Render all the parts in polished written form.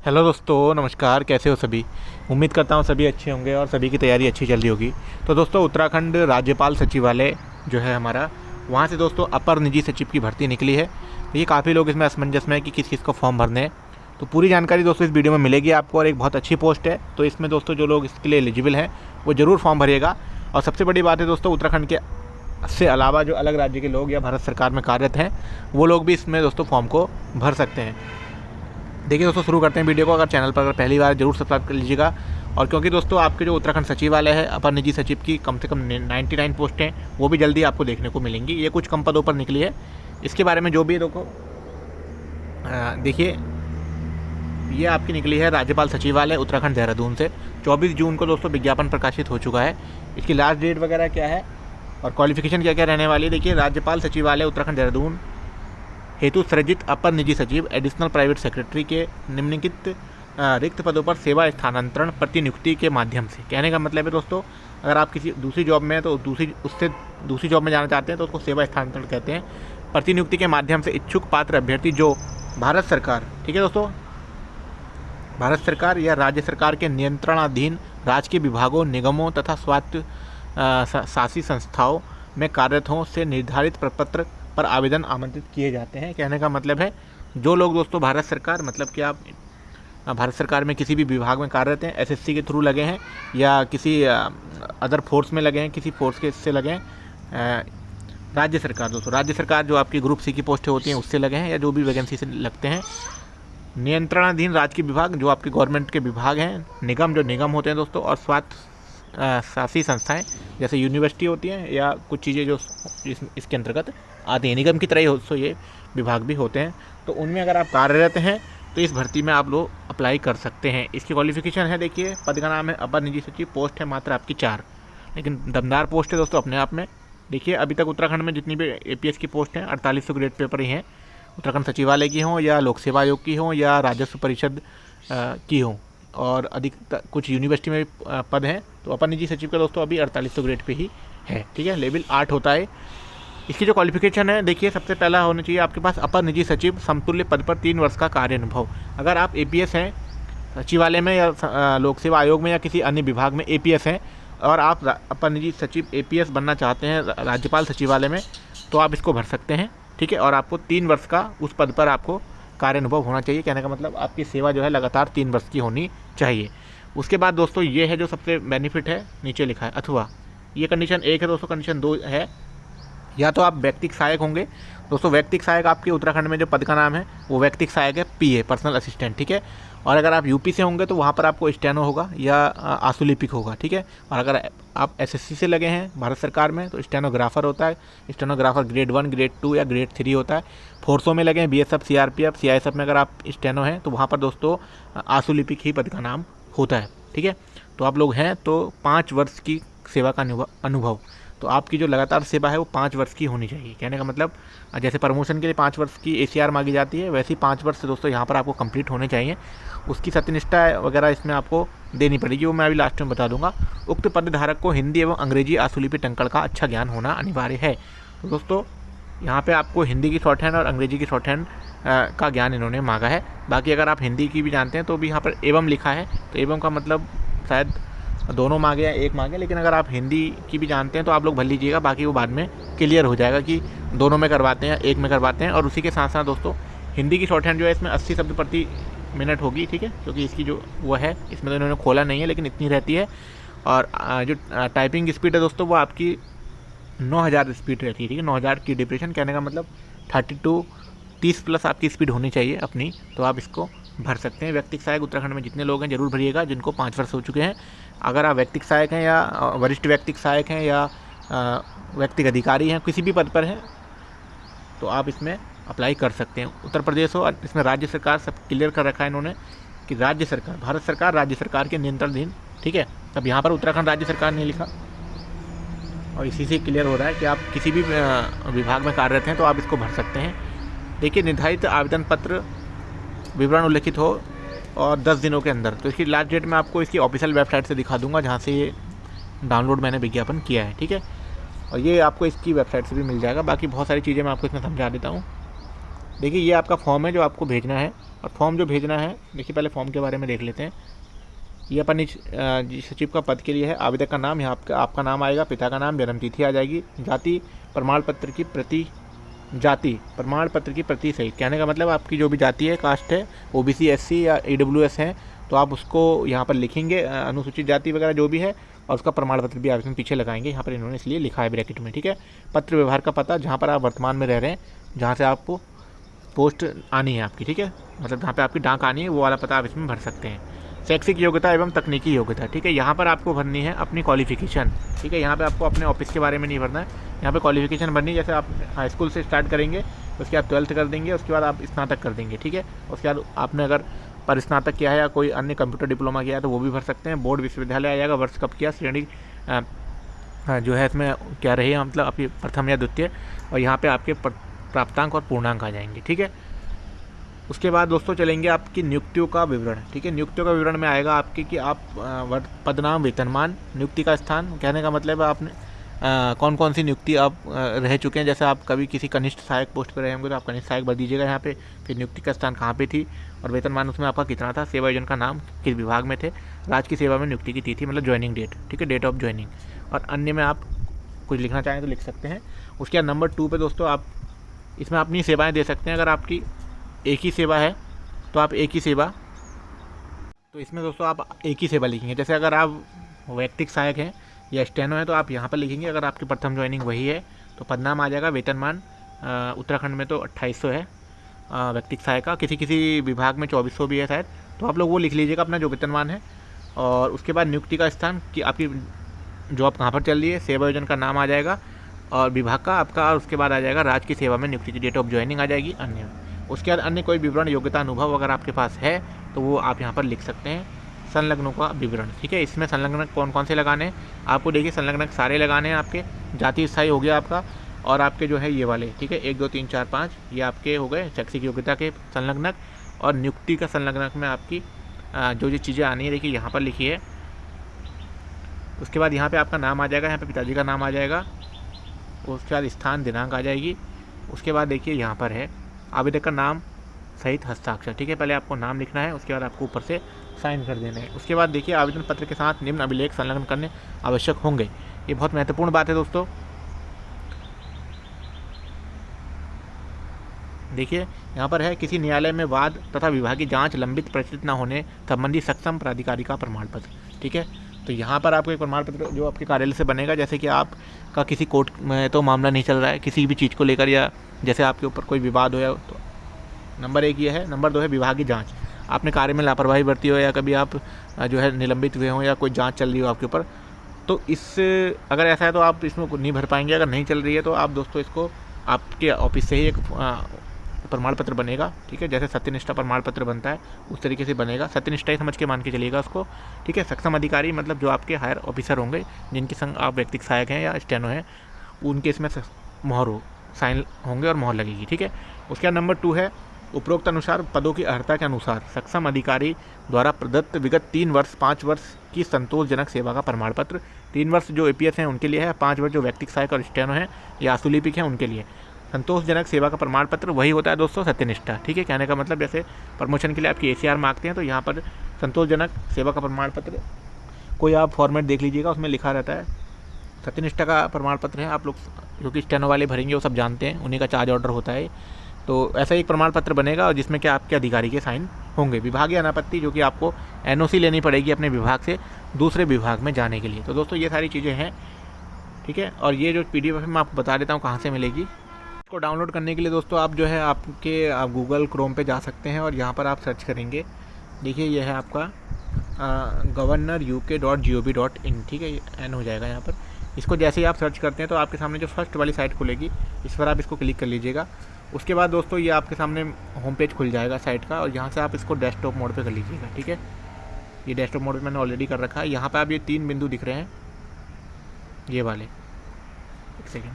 Hello दोस्तों, नमस्कार। कैसे हो सभी? उम्मीद करता हूँ सभी अच्छे होंगे और सभी की तैयारी अच्छी चल रही होगी। तो दोस्तों, उत्तराखंड राज्यपाल सचिवालय जो है हमारा, वहाँ से दोस्तों अपर निजी सचिव की भर्ती निकली है। तो ये काफ़ी लोग इसमें असमंजस में है कि किस किस को फॉर्म भरने हैं। तो पूरी जानकारी दोस्तों इस वीडियो में मिलेगी आपको, और एक बहुत अच्छी पोस्ट है। तो इसमें दोस्तों जो लोग इसके लिए एलिजिबल हैं वो ज़रूर फॉर्म भरिएगा। और सबसे बड़ी बात है दोस्तों, उत्तराखंड के से अलावा जो अलग राज्य के लोग या भारत सरकार में कार्यरत हैं वो लोग भी इसमें दोस्तों फॉर्म को भर सकते हैं। देखिए दोस्तों, शुरू करते हैं वीडियो को। अगर चैनल पर अगर पहली बार जरूर सब्सक्राइब कर लीजिएगा। और क्योंकि दोस्तों आपके जो उत्तराखंड सचिवालय है, अपर निजी सचिव की कम से कम 99 पोस्टें वो भी जल्दी आपको देखने को मिलेंगी। ये कुछ कम पदों पर निकली है। इसके बारे में जो भी देखिए, ये आपकी निकली है राज्यपाल सचिवालय उत्तराखंड देहरादून से। 24 जून को दोस्तों विज्ञापन प्रकाशित हो चुका है। इसकी लास्ट डेट वगैरह क्या है और क्वालिफिकेशन क्या क्या रहने वाली है, देखिए। राज्यपाल सचिवालय उत्तराखंड देहरादून हेतु सृजित अपर निजी सचिव एडिशनल प्राइवेट सेक्रेटरी के निम्नलिखित रिक्त पदों पर सेवा स्थानांतरण प्रतिनियुक्ति के माध्यम से। कहने का मतलब है दोस्तों, अगर आप किसी दूसरी जॉब में हैं तो दूसरी जॉब में जाना चाहते हैं तो उसको सेवा स्थानांतरण कहते हैं। प्रतिनियुक्ति के माध्यम से इच्छुक पात्र अभ्यर्थी जो भारत सरकार, ठीक है दोस्तों, भारत सरकार या राज्य सरकार के नियंत्रणाधीन राजकीय विभागों, निगमों तथा स्वायत्त शासी संस्थाओं में कार्यरत हों से निर्धारित प्रपत्र पर आवेदन आमंत्रित किए जाते हैं। कहने का मतलब है, जो लोग दोस्तों भारत सरकार, मतलब कि आप भारत सरकार में किसी भी विभाग में कार्यरत हैं, एसएससी के थ्रू लगे हैं या किसी अदर फोर्स में लगे हैं, किसी फोर्स के इससे लगे हैं, राज्य सरकार दोस्तों, राज्य सरकार जो आपकी ग्रुप सी की पोस्टें होती हैं उससे लगे हैं, या जो भी वैकेंसी से लगते हैं। नियंत्रणाधीन राजकीय विभाग जो आपके गवर्नमेंट के विभाग हैं, निगम जो निगम होते हैं दोस्तों, और स्वायत्त शासी संस्थाएं जैसे यूनिवर्सिटी होती हैं या कुछ चीज़ें जो इसके अंतर्गत आती हैं, निगम की तरह ही दोस्तों ये विभाग भी होते हैं। तो उनमें अगर आप कार्यरत हैं तो इस भर्ती में आप लोग अप्लाई कर सकते हैं। इसकी क्वालिफिकेशन है, देखिए, पद का नाम है अपर निजी सचिव। पोस्ट है मात्र आपकी 4, लेकिन दमदार पोस्ट है दोस्तों अपने आप में। देखिए, अभी तक उत्तराखंड में जितनी भी एपीएस की पोस्ट हैं 4800 ग्रेड पेपर ही हैं, उत्तराखंड सचिवालय की हों या लोक सेवा आयोग की हों या राजस्व परिषद की हों, और अधिक कुछ यूनिवर्सिटी में भी पद हैं। तो अपर निजी सचिव का दोस्तों अभी 4800 ग्रेड पे ही है, ठीक है। लेवल 8 होता है। इसकी जो क्वालिफिकेशन है, देखिए, सबसे पहला होना चाहिए आपके पास अपर निजी सचिव समतुल्य पद पर 3 वर्ष का कार्य अनुभव। अगर आप एपीएस हैं सचिवालय में या लोक सेवा आयोग में या किसी अन्य विभाग में एपीएस हैं और आप अपर निजी सचिव एपीएस बनना चाहते हैं राज्यपाल सचिवालय में, तो आप इसको भर सकते हैं, ठीक है। और आपको 3 वर्ष का उस पद पर आपको कार्य अनुभव होना चाहिए। कहने का मतलब आपकी सेवा जो है लगातार 3 वर्ष की होनी चाहिए। उसके बाद दोस्तों ये है जो सबसे बेनिफिट है, नीचे लिखा है अथवा, ये कंडीशन 1 है दोस्तों। कंडीशन 2 है, या तो आप व्यक्तिक सहायक होंगे दोस्तों। व्यक्तिक सहायक आपके उत्तराखंड में जो पद का नाम है वो व्यक्तिक सहायक है, पीए, पर्सनल असिस्टेंट, ठीक है। और अगर आप यूपी से होंगे तो वहाँ पर आपको स्टेनो होगा या आशुलिपिक होगा, ठीक है। और अगर आप एसएससी से लगे हैं भारत सरकार में तो स्टेनोग्राफर होता है। स्टेनोग्राफर ग्रेड 1, ग्रेड 2 या ग्रेड 3 होता है। फोर्सों में लगे हैं, बीएसएफ, सीआरपीएफ, सीआईएसएफ में अगर आप स्टेनो हैं तो वहाँ पर दोस्तों आशुलिपिक ही पद का नाम होता है, ठीक है। तो आप लोग हैं तो 5 वर्ष की सेवा का अनुभव, तो आपकी जो लगातार सेवा है वो 5 वर्ष की होनी चाहिए। कहने का मतलब, जैसे प्रमोशन के लिए 5 वर्ष की एसीआर मांगी जाती है, वैसे ही 5 वर्ष से दोस्तों यहाँ पर आपको कंप्लीट होने चाहिए। उसकी सत्यनिष्ठा वगैरह इसमें आपको देनी पड़ेगी, वो मैं अभी लास्ट में बता दूंगा। उक्त पद धारक को हिंदी एवं अंग्रेजी आशुलिपि टंकण का अच्छा ज्ञान होना अनिवार्य है। तो दोस्तों यहाँ पे आपको हिंदी की शॉर्ट हैंड और अंग्रेजी की शॉर्ट हैंड का ज्ञान इन्होंने मांगा है। बाकी अगर आप हिंदी की भी जानते हैं तो भी यहाँ पर एवं लिखा है, तो एवं का मतलब शायद दोनों मांगे या एक मांगे, लेकिन अगर आप हिंदी की भी जानते हैं तो आप लोग भर लीजिएगा। बाकी वो बाद में क्लियर हो जाएगा कि दोनों में करवाते हैं, एक में करवाते हैं। और उसी के साथ साथ दोस्तों हिंदी की शॉर्ट हैंड जो है इसमें 80 शब्द प्रति मिनट होगी, ठीक है, क्योंकि इसकी जो वो है इसमें तो इन्होंने खोला नहीं है, लेकिन इतनी रहती है। और जो टाइपिंग स्पीड है दोस्तों वो आपकी 9000 स्पीड रहती है, ठीक है। 9000 की डिप्रेशन, कहने का मतलब 30 प्लस आपकी स्पीड होनी चाहिए अपनी, तो आप इसको भर सकते हैं। व्यक्तिक सहायक उत्तराखंड में जितने लोग हैं जरूर भरिएगा जिनको 5 वर्ष हो चुके हैं। अगर आप व्यक्तिक सहायक हैं या वरिष्ठ व्यक्तिक सहायक हैं या व्यक्तिक अधिकारी हैं, किसी भी पद पर हैं, तो आप इसमें अप्लाई कर सकते हैं। उत्तर प्रदेश हो, इसमें राज्य सरकार सब क्लियर कर रखा है इन्होंने कि राज्य सरकार, भारत सरकार राज्य सरकार के नियंत्रणाधीन, ठीक है। तब यहाँ पर उत्तराखंड राज्य सरकार नहीं लिखा, और इसी से क्लियर हो रहा है कि आप किसी भी विभाग में कार्यरत हैं तो आप इसको भर सकते हैं। देखिए, निर्धारित आवेदन पत्र विवरण उल्लिखित हो और 10 दिनों के अंदर। तो इसकी लास्ट डेट मैं आपको इसकी ऑफिशियल वेबसाइट से दिखा दूंगा जहाँ से ये डाउनलोड मैंने विज्ञापन किया है, ठीक है। और ये आपको इसकी वेबसाइट से भी मिल जाएगा। बाकी बहुत सारी चीज़ें मैं आपको इसमें समझा देता हूँ। देखिए, ये आपका फॉर्म है जो आपको भेजना है और फॉर्म जो भेजना है, देखिए पहले फॉर्म के बारे में देख लेते हैं। ये अपन सचिव का पद के लिए है। आवेदक का नाम, यहाँ आपका नाम आएगा, पिता का नाम, जन्म तिथि आ जाएगी, जाति प्रमाण पत्र की प्रति, जाति प्रमाण पत्र की प्रति सहित। कहने का मतलब आपकी जो भी जाति है, कास्ट है, ओबीसी, एससी या ईडब्ल्यूएस है, तो आप उसको यहाँ पर लिखेंगे, अनुसूचित जाति वगैरह जो भी है, और उसका प्रमाण पत्र भी आप इसमें पीछे लगाएंगे। यहाँ पर इन्होंने इसलिए लिखा है ब्रैकेट में, ठीक है। पत्र व्यवहार का पता, जहाँ पर आप वर्तमान में रह रहे हैं, जहाँ से आपको पोस्ट आनी है आपकी, ठीक है, मतलब जहाँ पे आपकी डाक आनी है वो वाला पता आप इसमें भर सकते हैं। शैक्षिक योग्यता एवं तकनीकी योग्यता, ठीक है, यहाँ पर आपको भरनी है अपनी क्वालिफिकेशन, ठीक है। यहाँ पे आपको अपने ऑफिस के बारे में नहीं भरना है, यहाँ पे क्वालिफिकेशन भरनी है। जैसे आप हाई स्कूल से स्टार्ट करेंगे, उसके बाद 12th कर देंगे, उसके बाद आप स्नातक कर देंगे, ठीक है। उसके बाद आपने अगर पर स्नातक किया है या कोई अन्य कंप्यूटर डिप्लोमा किया है तो वो भी भर सकते हैं। बोर्ड विश्वविद्यालय आ जाएगा, वर्ष कब किया, श्रेणी जो है इसमें क्या रही है, मतलब आपकी प्रथम या द्वितीय, और यहाँ पे आपके प्राप्तांक और पूर्णांक आ जाएंगे, ठीक है। उसके बाद दोस्तों चलेंगे आपकी नियुक्तियों का विवरण, ठीक है। नियुक्तियों का विवरण में आएगा आपके कि आप पदनाम, वेतनमान, नियुक्ति का स्थान, कहने का मतलब आपने कौन कौन सी नियुक्ति आप रह चुके हैं। जैसे आप कभी किसी कनिष्ठ सहायक पोस्ट पर रहे होंगे तो आप कनिष्ठ सहायक भर दीजिएगा यहाँ पे, फिर नियुक्ति का स्थान कहाँ पे थी और वेतनमान उसमें आपका कितना था, सेवा योजना का नाम, किस विभाग में थे, राज्य की सेवा में नियुक्ति की तिथि मतलब ज्वाइनिंग डेट, ठीक है, डेट ऑफ ज्वाइनिंग, और अन्य में आप कुछ लिखना चाहें तो लिख सकते हैं। उसके बाद नंबर 2 पे दोस्तों आप इसमें अपनी सेवाएँ दे सकते हैं। अगर आपकी एक ही सेवा है तो आप एक ही सेवा, तो इसमें दोस्तों आप एक ही सेवा लिखेंगे। जैसे अगर आप वैयक्तिक सहायक हैं या स्टेनो है तो आप यहाँ पर लिखेंगे। अगर आपकी प्रथम ज्वाइनिंग वही है तो पदनाम आ जाएगा, वेतनमान उत्तराखंड में तो 2800 है वैयक्तिक सहायक का, किसी किसी विभाग में 2400 भी है शायद, तो आप लोग वो लिख लीजिएगा अपना जो वेतनमान है। और उसके बाद नियुक्ति का स्थान कि आपकी जॉब कहाँ पर चल रही है, सेवा योजना का नाम आ जाएगा और विभाग का आपका, और उसके बाद आ जाएगा राज्य की सेवा में नियुक्ति की डेट ऑफ ज्वाइनिंग आ जाएगी अन्य। उसके बाद अन्य कोई विवरण, योग्यता, अनुभव अगर आपके पास है तो वो आप यहाँ पर लिख सकते हैं। संलग्नों का विवरण, ठीक है, इसमें संलग्नक कौन कौन से लगाने हैं आपको, देखिए संलग्नक सारे लगाने हैं आपके। जाति स्थायी हो गया आपका, और आपके जो है ये वाले, ठीक है, 1 2 3 4 5 ये आपके हो गए शैक्षिक योग्यता के संलग्नक। और नियुक्ति का संलग्नक में आपकी जो जो चीज़ें आनी है देखिए यहाँ पर लिखी है। उसके बाद यहाँ पे आपका नाम आ जाएगा, यहाँ पे पिताजी का नाम आ जाएगा, उसके बाद स्थान, दिनांक आ जाएगी। उसके बाद देखिए यहाँ पर है आवेदक का नाम सहित हस्ताक्षर, ठीक है, पहले आपको नाम लिखना है, उसके बाद आपको ऊपर से साइन कर देना है। उसके बाद देखिए आवेदन पत्र के साथ निम्न अभिलेख संलग्न करने आवश्यक होंगे। ये बहुत महत्वपूर्ण बात है दोस्तों। देखिए यहाँ पर है किसी न्यायालय में वाद तथा विभागीय जांच लंबित प्रचलित न होने संबंधी सक्षम प्राधिकारी का प्रमाण पत्र, ठीक है। तो यहाँ पर आपको एक प्रमाण पत्र जो आपके कार्यालय से बनेगा, जैसे कि आपका किसी कोर्ट में तो मामला नहीं चल रहा है किसी भी चीज़ को लेकर, या जैसे आपके ऊपर कोई विवाद हो, या तो नंबर 1 ये है। नंबर 2 है विभागीय जांच, आपने कार्य में लापरवाही बरती हो या कभी आप जो है निलंबित हुए हों या कोई जांच चल रही हो आपके ऊपर, तो इस अगर ऐसा है तो आप इसमें नहीं भर पाएंगे। अगर नहीं चल रही है तो आप दोस्तों इसको आपके ऑफिस से ही एक प्रमाण पत्र बनेगा, ठीक है, जैसे सत्यनिष्ठा प्रमाण पत्र बनता है उस तरीके से बनेगा, सत्यनिष्ठा ही समझ के मान के चलिएगा उसको, ठीक है। सक्षम अधिकारी मतलब जो आपके हायर ऑफिसर होंगे, जिनके संग आप व्यक्तिक सहायक हैं या स्टेनो हैं, उनके इसमें मोहर हो, साइन होंगे और मोहर लगेगी, ठीक है। उसके बाद नंबर 2 है उपरोक्त अनुसार पदों की अर्हता के अनुसार सक्षम अधिकारी द्वारा प्रदत्त विगत 3 वर्ष 5 वर्ष की संतोषजनक सेवा का प्रमाण पत्र। 3 वर्ष जो एपीएस हैं उनके लिए है, 5 वर्ष जो व्यक्तिक सहायक और स्टेनो हैं या आशुलिपिक हैं उनके लिए। संतोषजनक सेवा का प्रमाण पत्र वही होता है दोस्तों सत्यनिष्ठा, ठीक है। कहने का मतलब जैसे प्रमोशन के लिए आपकी ACR मांगते हैं तो यहाँ पर संतोषजनक सेवा का प्रमाण पत्र कोई आप फॉर्मेट देख लीजिएगा, उसमें लिखा रहता है सत्यनिष्ठा का प्रमाण पत्र है। आप लोग जो कि स्टेनो वाले भरेंगे वो सब जानते हैं, उन्हीं का चार्ज ऑर्डर होता है। तो ऐसा एक प्रमाण पत्र बनेगा और जिसमें कि आपके अधिकारी के साइन होंगे। विभागीय अनापत्ति, जो कि आपको NOC लेनी पड़ेगी अपने विभाग से दूसरे विभाग में जाने के लिए। तो दोस्तों ये सारी चीज़ें हैं, ठीक है। और ये जो PDF है मैं आपको बता देता हूँ कहाँ से मिलेगी। इसको डाउनलोड करने के लिए दोस्तों आप जो है आप गूगल क्रोम पे जा सकते हैं और यहाँ पर आप सर्च करेंगे। देखिए ये है आपका governor.uk.gov.in, ठीक है, N हो जाएगा यहाँ पर। इसको जैसे ही आप सर्च करते हैं तो आपके सामने जो फर्स्ट वाली साइट खुलेगी इस पर आप इसको क्लिक कर लीजिएगा। उसके बाद दोस्तों ये आपके सामने होम पेज खुल जाएगा साइट का, और यहाँ से आप इसको डेस्कटॉप मोड पे कर लीजिएगा, ठीक है। ये डेस्कटॉप मोड पे मैंने ऑलरेडी कर रखा है। यहाँ पे आप ये 3 बिंदु दिख रहे हैं, ये वाले, एक सेकेंड,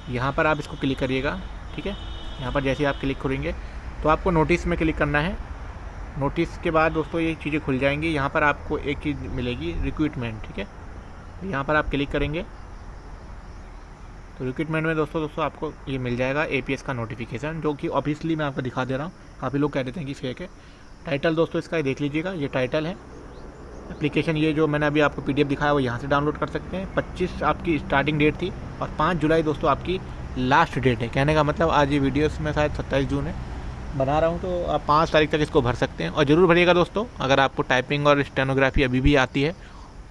यहाँ पर आप इसको क्लिक करिएगा, ठीक है। यहाँ पर जैसे ही आप क्लिक करेंगे तो आपको नोटिस में क्लिक करना है। नोटिस के बाद दोस्तों ये चीज़ें खुल जाएंगी। यहाँ पर आपको एक चीज़ मिलेगी रिक्रूटमेंट, ठीक है। यहाँ पर आप क्लिक करेंगे तो रिक्रूटमेंट में दोस्तों आपको ये मिल जाएगा APS का नोटिफिकेशन, जो कि ऑब्वियसली मैं आपको दिखा दे रहा हूँ। काफ़ी लोग कह देते हैं कि फेक है। टाइटल दोस्तों इसका देख लीजिएगा, ये टाइटल है। एप्लीकेशन ये जो मैंने अभी आपको PDF दिखाया वो यहाँ से डाउनलोड कर सकते हैं। 25 आपकी स्टार्टिंग डेट थी और 5 जुलाई दोस्तों आपकी लास्ट डेट है। कहने का मतलब आज ये वीडियो में शायद 27 जून है बना रहा हूँ, तो आप 5 तारीख तक इसको भर सकते हैं। और ज़रूर भरिएगा दोस्तों, अगर आपको टाइपिंग और स्टेनोग्राफी अभी भी आती है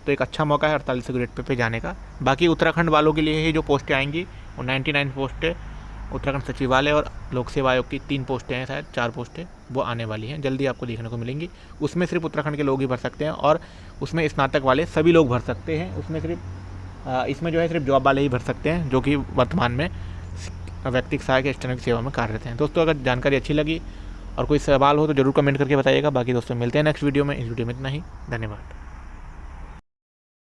तो एक अच्छा मौका है 48 ग्रेड पे जाने का। बाकी उत्तराखंड वालों के लिए ये जो पोस्टें आएंगी वो 99 पोस्टें उत्तराखंड सचिवालय और लोक सेवा आयोग की 3 पोस्टें हैं, शायद 4 पोस्टें वो आने वाली हैं, जल्दी आपको देखने को मिलेंगी। उसमें सिर्फ उत्तराखंड के लोग ही भर सकते हैं और उसमें स्नातक वाले सभी लोग भर सकते हैं। उसमें सिर्फ इसमें जो है सिर्फ जॉब वाले ही भर सकते हैं जो कि वर्तमान में व्यक्तिगत सहायक स्टेनोग्राफी सेवा में कार्यरत हैं। दोस्तों अगर जानकारी अच्छी लगी और कोई सवाल हो तो ज़रूर कमेंट करके बताइएगा। बाकी दोस्तों मिलते हैं नेक्स्ट वीडियो में। इस वीडियो में इतना ही, धन्यवाद।